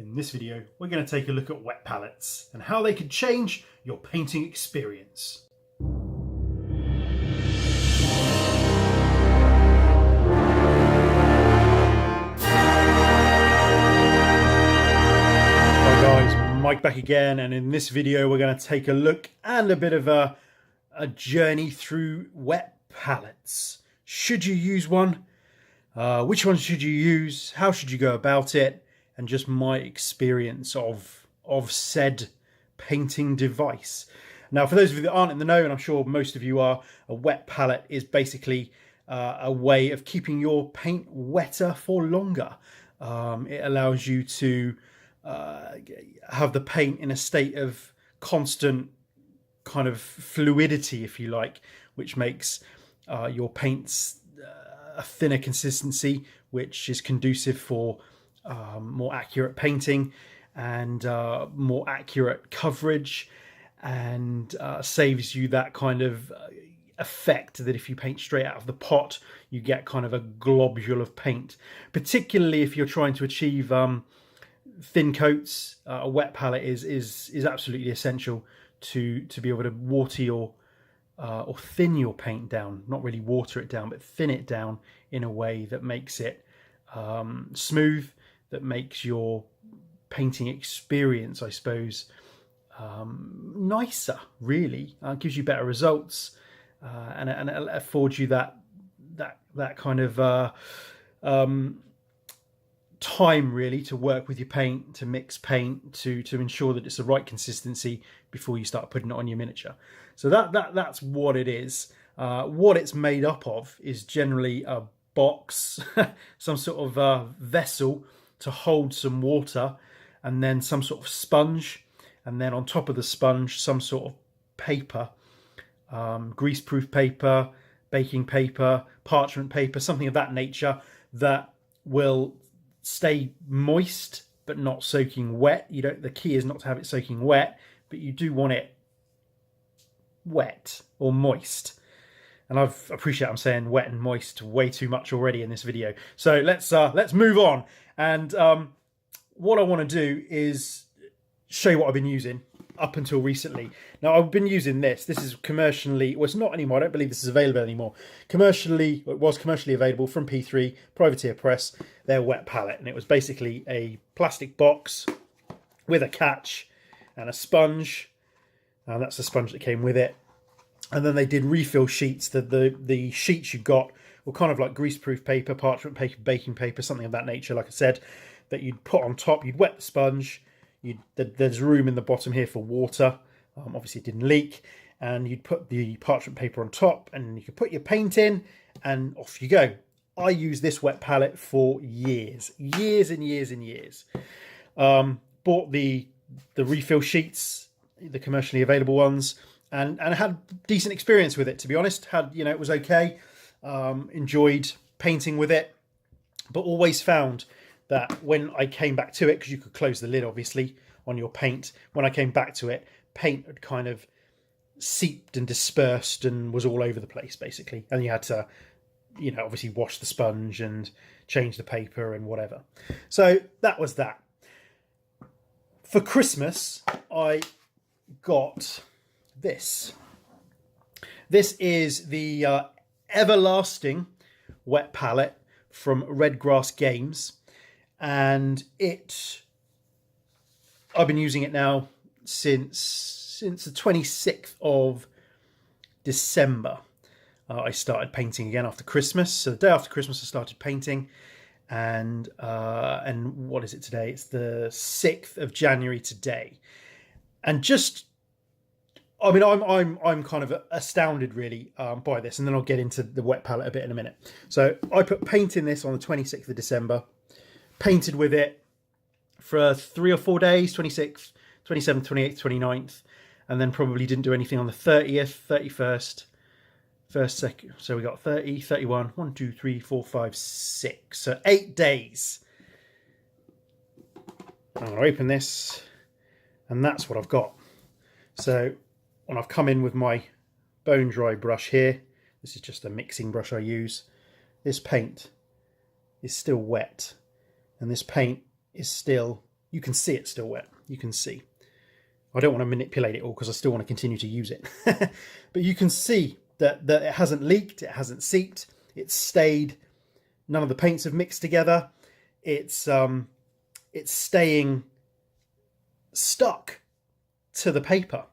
In this video, we're going to take a look at wet palettes and how they could change your painting experience. Hi guys, Mike back again, and in this video we're going to take a look and a bit of a journey through wet palettes. Should you use one? Which one should you use? How should you go about it? And just my experience of said painting device. Now, for those of you that aren't in the know, and I'm sure most of you are, a wet palette is basically a way of keeping your paint wetter for longer. It allows you to have the paint in a state of constant kind of fluidity, if you like, which makes your paints a thinner consistency, which is conducive for more accurate painting and more accurate coverage, and saves you that kind of effect that if you paint straight out of the pot, you get kind of a globule of paint. Particularly if you're trying to achieve thin coats, a wet palette is absolutely essential to be able to water your or thin your paint down. Not really water it down, but thin it down in a way that makes it smooth, that makes your painting experience, I suppose, nicer, really. Gives you better results, and it affords you that kind of time, really, to work with your paint, to mix paint, to ensure that it's the right consistency before you start putting it on your miniature. So that's what it is. What it's made up of is generally a box, some sort of vessel to hold some water, and then some sort of sponge, and then on top of the sponge some sort of paper, greaseproof paper, baking paper, parchment paper, something of that nature, that will stay moist but not soaking wet. The key is not to have it soaking wet, but you do want it wet or moist. And I appreciate I'm saying wet and moist way too much already in this video. So let's move on. And what I want to do is show you what I've been using up until recently. Now, I've been using this. This is commercially, well, it's not anymore. I don't believe this is available anymore. It was commercially available from P3, Privateer Press, their wet palette. And it was basically a plastic box with a catch and a sponge. And that's the sponge that came with it. And then they did refill sheets. The sheets you got were kind of like greaseproof paper, parchment paper, baking paper, something of that nature, like I said, that you'd put on top. You'd wet the sponge. There's room in the bottom here for water. Obviously, it didn't leak. And you'd put the parchment paper on top, and you could put your paint in, and off you go. I used this wet palette for years and years and years. Bought the refill sheets, the commercially available ones, and had decent experience with it, to be honest. It was okay. Enjoyed painting with it, but always found that when I came back to it, because you could close the lid obviously on your paint, when I came back to it, paint had kind of seeped and dispersed and was all over the place basically, and you had to obviously wash the sponge and change the paper and whatever. So that was that. For Christmas I got this. This is the Everlasting wet palette from Redgrass Games, and I've been using it now since the 26th of December. I started painting again after Christmas. So the day after Christmas I started painting, and what is it today? It's the 6th of January today. And I'm kind of astounded really by this, and then I'll get into the wet palette a bit in a minute. So I put paint in this on the 26th of December, painted with it for 3 or 4 days, 26th, 27th, 28th, 29th, and then probably didn't do anything on the 30th, 31st, 1st, 2nd. So we got 30, 31, 1, 2, 3, 4, 5, 6. So 8 days. I'm going to open this, and that's what I've got. So when I've come in with my bone dry brush here, this is just a mixing brush I use, this paint is still wet, and this paint is still you can see it's still wet. You can see. I don't want to manipulate it all because I still want to continue to use it. But you can see that it hasn't leaked, it hasn't seeped, it's stayed. None of the paints have mixed together. It's staying stuck to the paper.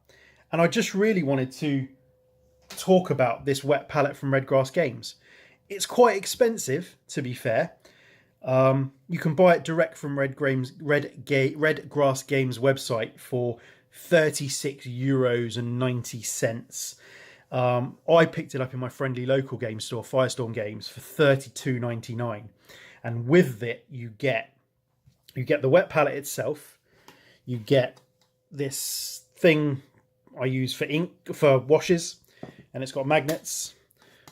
And I just really wanted to talk about this wet palette from Redgrass Games. It's quite expensive, to be fair. You can buy it direct from Redgrass Games website for €36.90. I picked it up in my friendly local game store, Firestorm Games, for $32.99. And with it, you get the wet palette itself. You get this thing I use for ink, for washes, and it's got magnets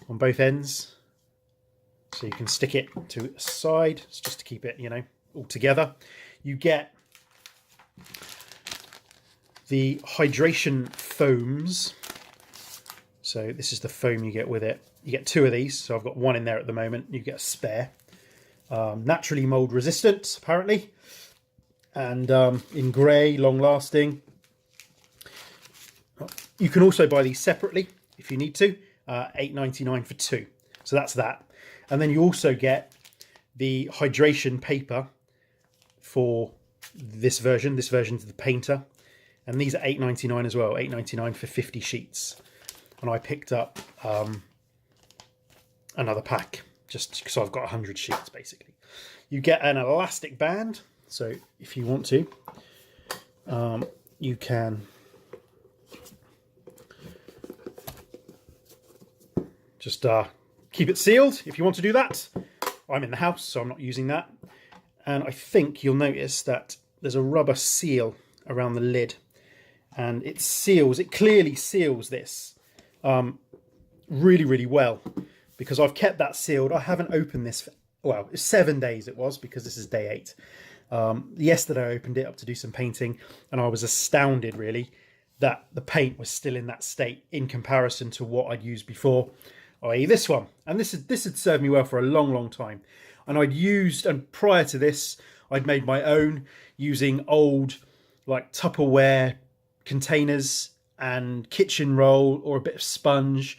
on both ends. So you can stick it to a side. It's just to keep it, you know, all together. You get the hydration foams. So this is the foam you get with it. You get 2 of these. So I've got 1 in there at the moment. You get a spare. Naturally mold resistant, apparently. And in grey, long lasting. You can also buy these separately if you need to. $8.99 for 2. So that's that. And then you also get the hydration paper for this version. This version's the painter. And these are $8.99 as well. $8.99 for 50 sheets. And I picked up another pack just because I've got 100 sheets basically. You get an elastic band. So if you want to, you can just keep it sealed if you want to do that. I'm in the house, so I'm not using that. And I think you'll notice that there's a rubber seal around the lid, and it clearly seals this really, really well, because I've kept that sealed. I haven't opened this for, well, 7 days it was, because this is day 8. Yesterday I opened it up to do some painting, and I was astounded really that the paint was still in that state in comparison to what I'd used before, i.e. this one. And this had served me well for a long, long time. And and prior to this, I'd made my own using old like Tupperware containers and kitchen roll or a bit of sponge,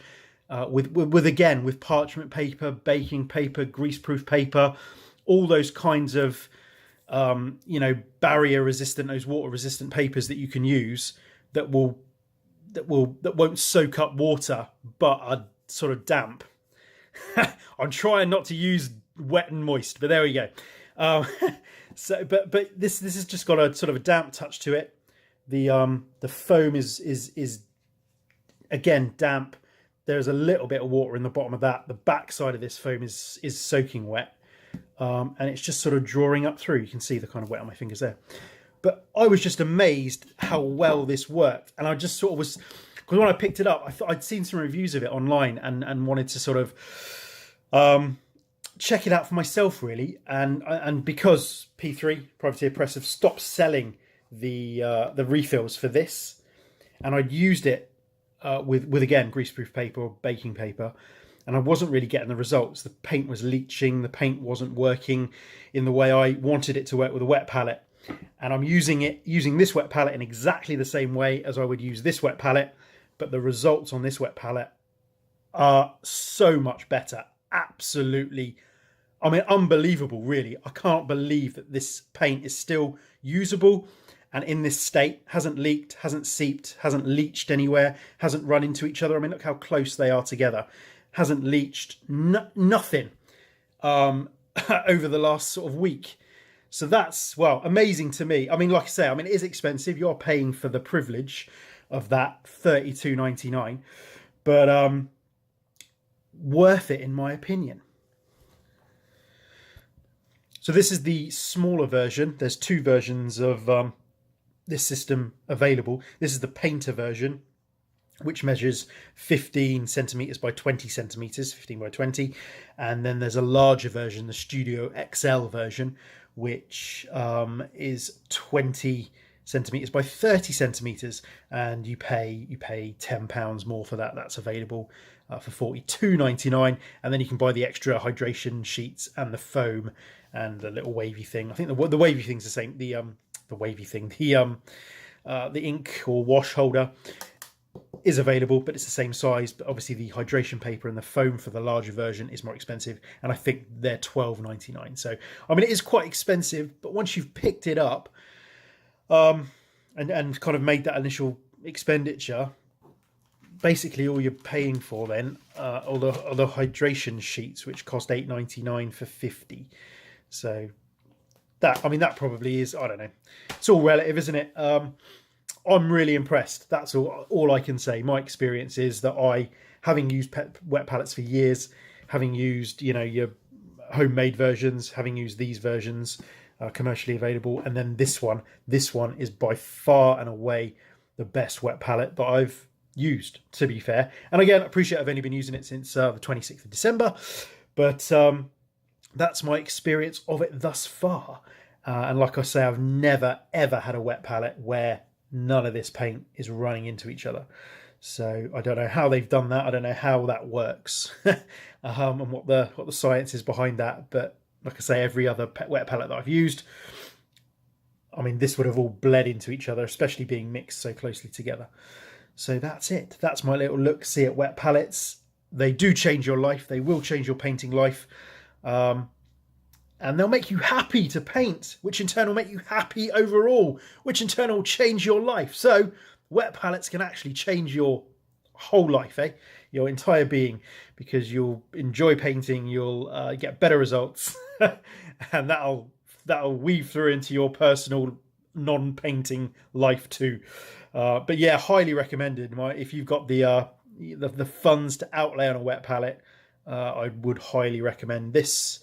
with parchment paper, baking paper, greaseproof paper, all those kinds of barrier resistant, those water resistant papers that you can use that won't soak up water but are sort of damp. I'm trying not to use wet and moist, but there we go. But this has just got a sort of a damp touch to it. The foam is again damp. There's a little bit of water in the bottom of that. The back side of this foam is soaking wet, and it's just sort of drawing up through. You can see the kind of wet on my fingers there. But I was just amazed how well this worked, and I just sort of was, because when I picked it up, I thought I'd seen some reviews of it online and wanted to sort of check it out for myself really. And because P3 Privateer Press have stopped selling the refills for this, and I'd used it with again greaseproof paper or baking paper, and I wasn't really getting the results. The paint was leaching, the paint wasn't working in the way I wanted it to work with a wet palette. And I'm using this wet palette in exactly the same way as I would use this wet palette, but the results on this wet palette are so much better. Absolutely, I mean, unbelievable really. I can't believe that this paint is still usable and in this state, hasn't leaked, hasn't seeped, hasn't leached anywhere, hasn't run into each other. I mean, look how close they are together. Hasn't leached, nothing over the last sort of week. So that's, well, amazing to me. I mean, like I say, I mean, it is expensive. You're paying for the privilege of that, $32.99, but worth it in my opinion. So this is the smaller version. There's 2 versions of this system available. This is the painter version, which measures 15 centimeters by 20 centimeters, 15 by 20. And then there's a larger version, the Studio XL version, which is 20 centimeters by 30 centimeters, and you pay £10 more for that. That's available for $42.99, and then you can buy the extra hydration sheets and the foam and the little wavy thing. I think the wavy thing's the same. The the wavy thing, the ink or wash holder is available, but it's the same size. But obviously the hydration paper and the foam for the larger version is more expensive, and I think they're $12.99. So I mean, it is quite expensive, but once you've picked it up and kind of made that initial expenditure, basically all you're paying for then are the hydration sheets, which cost $8.99 for 50. So that, I mean, that probably is, I don't know, it's all relative, isn't it? I'm really impressed. That's all I can say. My experience is that having used wet palettes for years, having used, you know, your homemade versions, having used these versions commercially available, and then this one is by far and away the best wet palette that I've used, to be fair. And again, I appreciate I've only been using it since the 26th of December, but that's my experience of it thus far. And like I say, I've never ever had a wet palette where none of this paint is running into each other. So I don't know how they've done that. I don't know how that works and what the science is behind that. But like I say, every other wet palette that I've used, I mean, this would have all bled into each other, especially being mixed so closely together. So that's it. That's my little look-see at wet palettes. They do change your life. They will change your painting life. And they'll make you happy to paint, which in turn will make you happy overall, which in turn will change your life. So wet palettes can actually change your whole life, your entire being, because you'll enjoy painting, you'll get better results, and that'll weave through into your personal non-painting life too. But yeah, highly recommended. If you've got the funds to outlay on a wet palette, I would highly recommend this.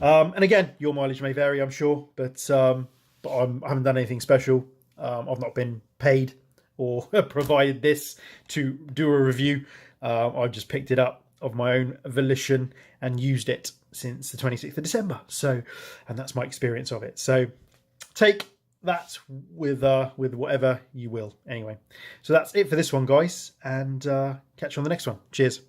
And again, your mileage may vary, I'm sure, but I haven't done anything special. I've not been paid or provided this to do a review. I've just picked it up of my own volition and used it since the 26th of December. So, and that's my experience of it. So take that with whatever you will. Anyway, so that's it for this one, guys, and catch you on the next one. Cheers.